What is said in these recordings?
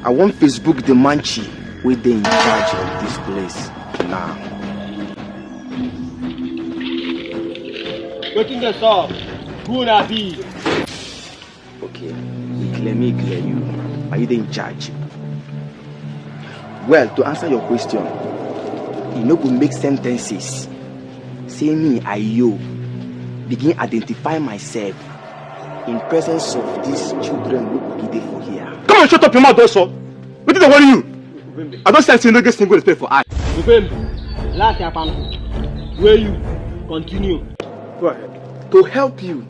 I want Facebook the manchi with the in charge of this place now. Waiting the song. Who na be? Okay, me clear you. Are you the in charge? Well, to answer your question, you know, go make sentences. Say me, I you. Begin identify myself in presence of these children who be there for here. Come on, shut up your mouth also. What did I worry you? I don't say no get single respect for I. Last happen. Where you continue? Go ahead. To help you,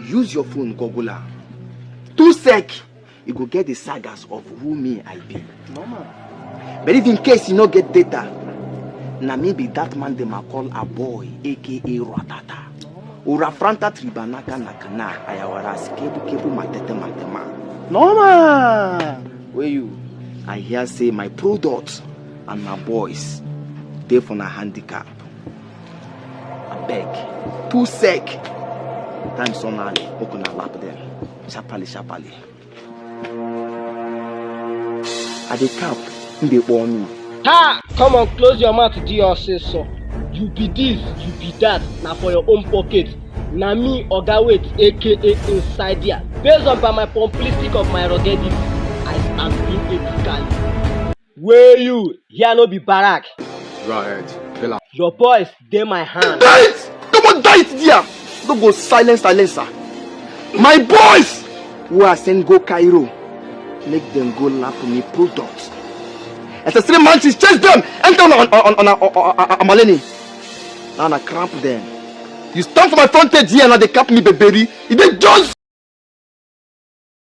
use your phone, Googler. 2 sec, you go get the sagas of who me I be. Normal. But if in case you no get data, na maybe that man they ma call Aboy, aka Ratata. Ura franta tribanaka nakana ayawara kebu matete matema. Normal. Where you? I hear say my product and my boys they for a handicap. I beg. 2 sec. Time son ali, okuna lap them. Sharply. At the camp, they warn me. Ha! Come on, close your mouth to do your say so. You be this, you be that. Now for your own pocket. Na me Oga Wait, aka inside here. Based on by my publicity of my ruggedity, I am being ethically. Where you? Here no be barack. Right, fella. Your boys, they my hand. Die it! Come on, die it there! Don't go silencer. My boys who are sent go Cairo, make them go lap me products. As the 3 months chase them, enter on Amaleni. Now I cramp them. You stand for my frontage here and they cap me baby. It just